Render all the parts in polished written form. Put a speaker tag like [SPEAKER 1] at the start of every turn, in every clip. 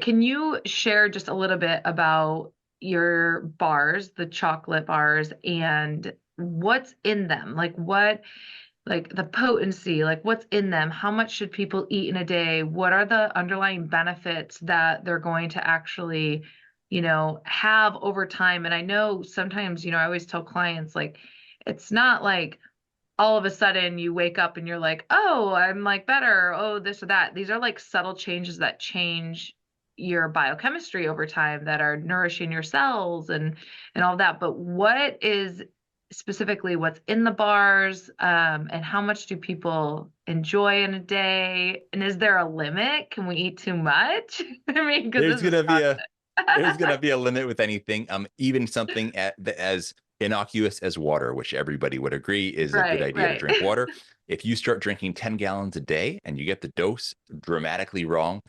[SPEAKER 1] Can you share just a little bit about your bars, the chocolate bars, and what's in them? Like the potency, like what's in them? How much should people eat in a day? What are the underlying benefits that they're going to actually, have over time? And I know sometimes, I always tell clients, like, it's not like all of a sudden you wake up and you're like, "Oh, I'm like better. Oh, this or that." These are like subtle changes that change your biochemistry over time that are nourishing your cells and all that. But what is specifically what's in the bars, and how much do people enjoy in a day? And is there a limit? Can we eat too much? I mean, because
[SPEAKER 2] There's
[SPEAKER 1] this is
[SPEAKER 2] gonna be a there's
[SPEAKER 1] chocolate.
[SPEAKER 2] gonna be a limit with anything. Even something as innocuous as water, which everybody would agree is a good
[SPEAKER 1] Right,
[SPEAKER 2] idea to
[SPEAKER 1] right.
[SPEAKER 2] drink water. If you start drinking 10 gallons a day and you get the dose dramatically wrong,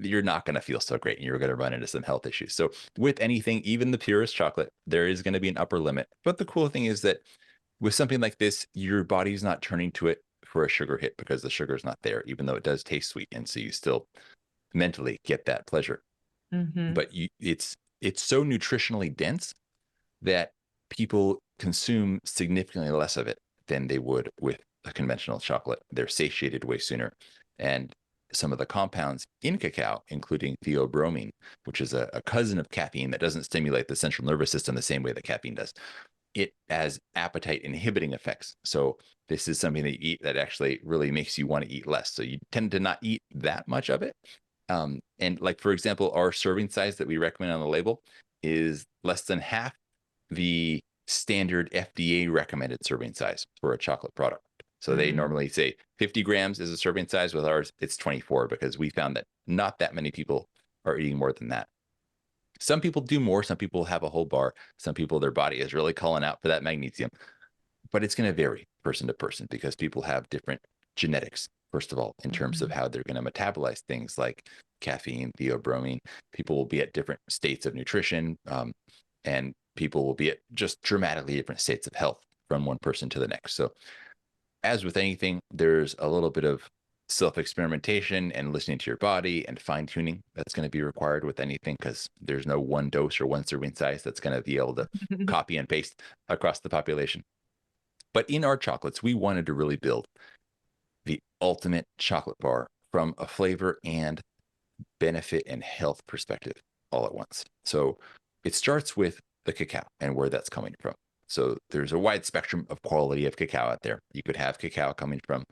[SPEAKER 2] you're not going to feel so great and you're going to run into some health issues. So with anything, even the purest chocolate, there is going to be an upper limit. But the cool thing is that with something like this, your body's not turning to it for a sugar hit because the sugar's not there, even though it does taste sweet. And so you still mentally get that pleasure.
[SPEAKER 1] Mhm.
[SPEAKER 2] But it's so nutritionally dense that people consume significantly less of it than they would with a conventional chocolate. They're satiated way sooner. And some of the compounds in cacao, including theobromine, which is a cousin of caffeine that doesn't stimulate the central nervous system the same way that caffeine does, it has appetite inhibiting effects. So this is something that you eat that actually really makes you want to eat less. So you tend to not eat that much of it. And like, for example, our serving size that we recommend on the label is less than half the standard FDA recommended serving size for a chocolate product. So they
[SPEAKER 1] Mm.
[SPEAKER 2] normally say 50 grams is a serving size. With ours, it's 24 because we found that not that many people are eating more than that. Some people do more. Some people have a whole bar. Some people, their body is really calling out for that magnesium, but it's going to vary person to person because people have different genetics, first of all, in terms of
[SPEAKER 1] Mhm.
[SPEAKER 2] how they're going to metabolize things like caffeine, theobromine. People will be at different states of nutrition, and people will be at just dramatically different states of health from one person to the next. So, as with anything, there's a little bit of self experimentation and listening to your body and fine tuning that's going to be required with anything because there's no one dose or one serving size that's going to be able to copy and paste across the population. But in our chocolates, we wanted to really build the ultimate chocolate bar from a flavor and benefit and health perspective all at once. So it starts with the cacao and where that's coming from. So there's a wide spectrum of quality of cacao out there. You could have cacao coming from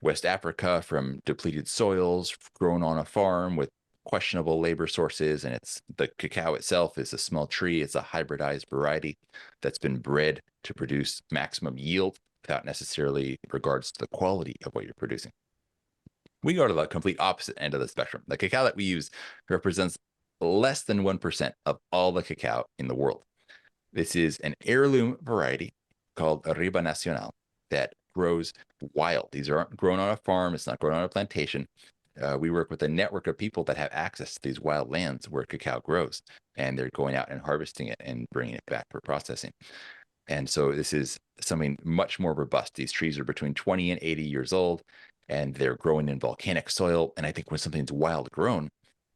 [SPEAKER 2] West Africa, from depleted soils, grown on a farm with questionable labor sources. And it's the cacao itself is a small tree. It's a hybridized variety that's been bred to produce maximum yield without necessarily regards to the quality of what you're producing. We go to the complete opposite end of the spectrum. The cacao that we use represents less than 1% of all the cacao in the world. This is an heirloom variety called Riba Nacional that grows wild. These aren't grown on a farm. It's not grown on a plantation. We work with a network of people that have access to these wild lands where cacao grows, and they're going out and harvesting it and bringing it back for processing. And so this is something much more robust. These trees are between 20 and 80 years old, and they're growing in volcanic soil. And I think when something's wild grown,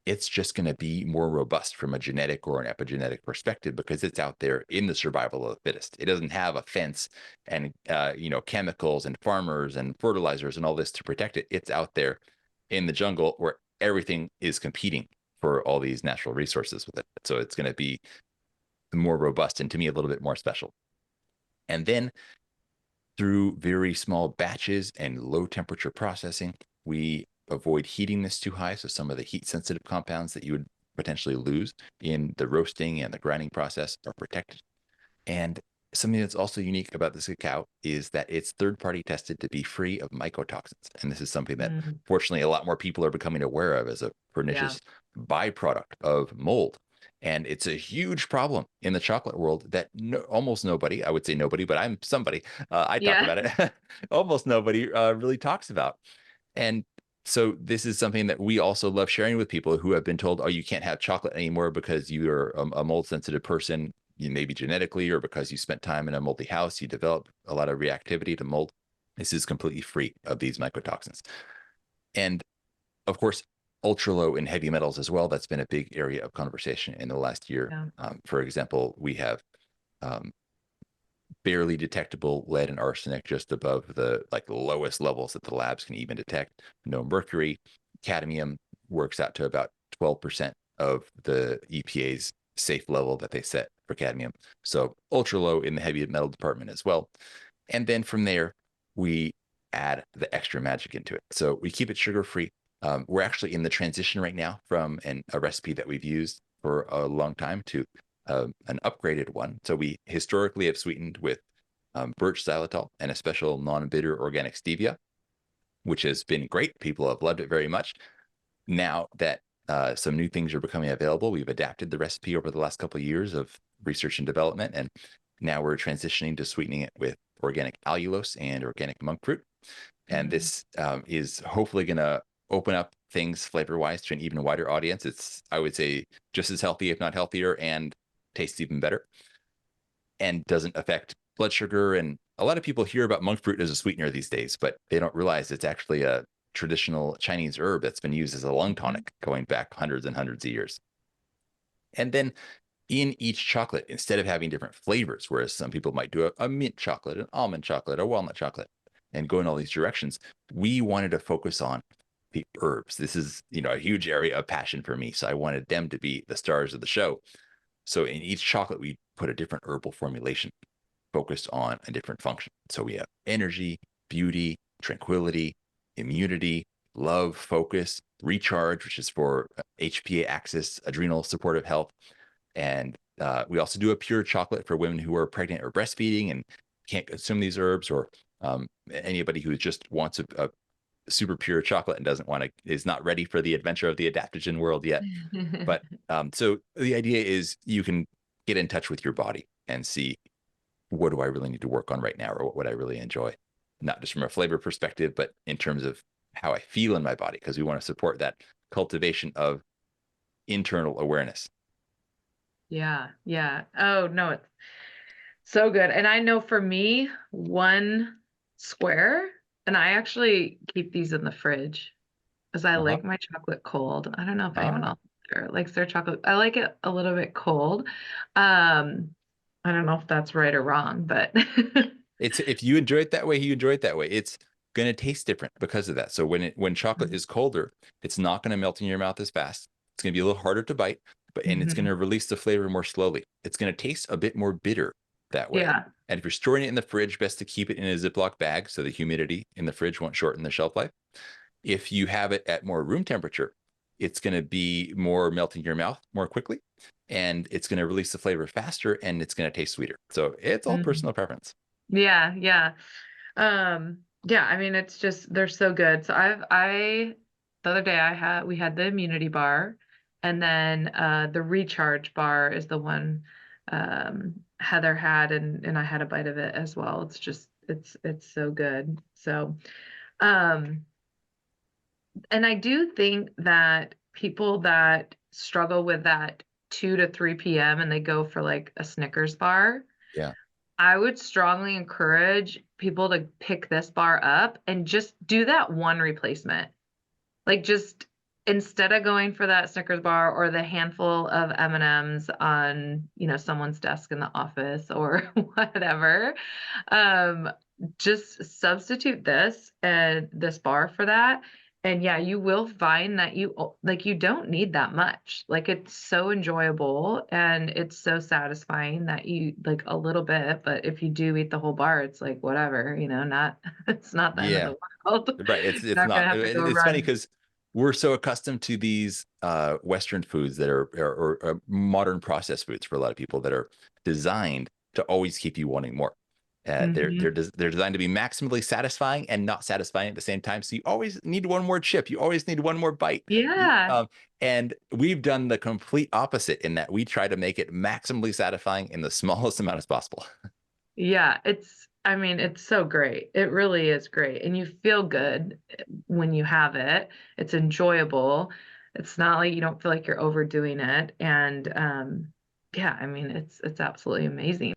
[SPEAKER 2] it's just going to be more robust from a genetic or an epigenetic perspective because it's out there in the survival of the fittest. It doesn't have a fence and chemicals and farmers and fertilizers and all this to protect it. It's out there in the jungle where everything is competing for all these natural resources with it. So it's going to be more robust and to me a little bit more special. And then through very small batches and low temperature processing, we avoid heating this too high. So some of the heat sensitive compounds that you would potentially lose in the roasting and the grinding process are protected. And something that's also unique about this cacao is that it's third party tested to be free of mycotoxins. And this is something that
[SPEAKER 1] Mm,
[SPEAKER 2] fortunately a lot more people are becoming aware of as a
[SPEAKER 1] yeah.
[SPEAKER 2] pernicious byproduct of mold. And it's a huge problem in the chocolate world that almost nobody, I would say nobody, but I'm somebody, I talk
[SPEAKER 1] Yeah.
[SPEAKER 2] about it, almost nobody really talks about. And so this is something that we also love sharing with people who have been told, oh, you can't have chocolate anymore because you're a mold sensitive person, you maybe genetically, or because you spent time in a moldy house, you develop a lot of reactivity to mold. This is completely free of these mycotoxins. And of course, ultra low in heavy metals as well. That's been a big area of conversation in the last year.
[SPEAKER 1] Yeah.
[SPEAKER 2] For example, we have um, barely detectable lead and arsenic just above the lowest levels that the labs can even detect. No mercury. Cadmium works out to about 12% of the EPA's safe level that they set for cadmium. So ultra low in the heavy metal department as well. And then from there, we add the extra magic into it. So we keep it sugar free. We're actually in the transition right now from a recipe that we've used for a long time to an upgraded one. So we historically have sweetened with birch xylitol and a special non-bitter organic stevia, which has been great. People have loved it very much. Now that some new things are becoming available, we've adapted the recipe over the last couple of years of research and development, and now we're transitioning to sweetening it with organic allulose and organic monk fruit. And this is hopefully going to open up things flavor-wise to an even wider audience. It's, I would say, just as healthy, if not healthier, and tastes even better, and doesn't affect blood sugar. And a lot of people hear about monk fruit as a sweetener these days, but they don't realize it's actually a traditional Chinese herb that's been used as a lung tonic going back hundreds and hundreds of years. And then in each chocolate, instead of having different flavors, whereas some people might do a mint chocolate, an almond chocolate, a walnut chocolate, and go in all these directions, we wanted to focus on the herbs. This is, a huge area of passion for me. So I wanted them to be the stars of the show. So in each chocolate, we put a different herbal formulation focused on a different function. So we have energy, beauty, tranquility, immunity, love, focus, recharge, which is for HPA axis, adrenal supportive health. And we also do a pure chocolate for women who are pregnant or breastfeeding and can't consume these herbs, or anybody who just wants a super pure chocolate and is not ready for the adventure of the adaptogen world yet. But so the idea is you can get in touch with your body and see, what do I really need to work on right now, or what would I really enjoy? Not just from a flavor perspective, but in terms of how I feel in my body, because we want to support that cultivation of internal awareness.
[SPEAKER 1] Yeah, yeah. Oh, no, it's so good. And I know for me, one square, and I actually keep these in the fridge because I
[SPEAKER 2] Uh-huh.
[SPEAKER 1] like my chocolate cold. I don't know if anyone
[SPEAKER 2] Ah,
[SPEAKER 1] else there likes their chocolate. I like it a little bit cold. I don't know if that's right or wrong, but
[SPEAKER 2] it's if you enjoy it that way, you enjoy it that way. It's going to taste different because of that. So when chocolate is colder, it's not going to melt in your mouth as fast. It's going to be a little harder to bite, and it's going
[SPEAKER 1] Mhm.
[SPEAKER 2] to release the flavor more slowly. It's going to taste a bit more bitter that way.
[SPEAKER 1] Yeah.
[SPEAKER 2] And if you're storing it in the fridge, best to keep it in a Ziploc bag so the humidity in the fridge won't shorten the shelf life. If you have it at more room temperature, it's going to be more melting your mouth more quickly, and it's going to release the flavor faster, and it's going to taste sweeter. So it's all
[SPEAKER 1] Mhm.
[SPEAKER 2] personal preference.
[SPEAKER 1] Yeah, yeah. Yeah, I mean it's just they're so good. So the other day we had the immunity bar, and then the recharge bar is the one Heather had, and I had a bite of it as well. It's just it's so good. So um and I do think that people that struggle with that 2 to 3 p.m. and they go for like a Snickers bar,
[SPEAKER 2] Yeah.
[SPEAKER 1] I would strongly encourage people to pick this bar up and just do that one replacement. Like just instead of going for that Snickers bar or the handful of M&Ms on, someone's desk in the office or whatever, um, just substitute this bar for that. And yeah, you will find that you don't need that much. Like it's so enjoyable and it's so satisfying that you like a little bit, but if you do eat the whole bar, it's like whatever, not it's not the end of
[SPEAKER 2] Yeah.
[SPEAKER 1] the world.
[SPEAKER 2] Right. It's
[SPEAKER 1] Not gonna
[SPEAKER 2] not.
[SPEAKER 1] have to go
[SPEAKER 2] It's funny
[SPEAKER 1] run.
[SPEAKER 2] because we're so accustomed to these Western foods that are modern processed foods for a lot of people that are designed to always keep you wanting more.
[SPEAKER 1] Mhm.
[SPEAKER 2] They're designed to be maximally satisfying and not satisfying at the same time. So you always need one more chip. You always need one more bite.
[SPEAKER 1] Yeah.
[SPEAKER 2] And we've done the complete opposite in that we try to make it maximally satisfying in the smallest amount as possible.
[SPEAKER 1] Yeah, I mean, it's so great. It really is great. And you feel good when you have it. It's enjoyable. It's not like you don't feel like you're overdoing it. And yeah, I mean, it's absolutely amazing.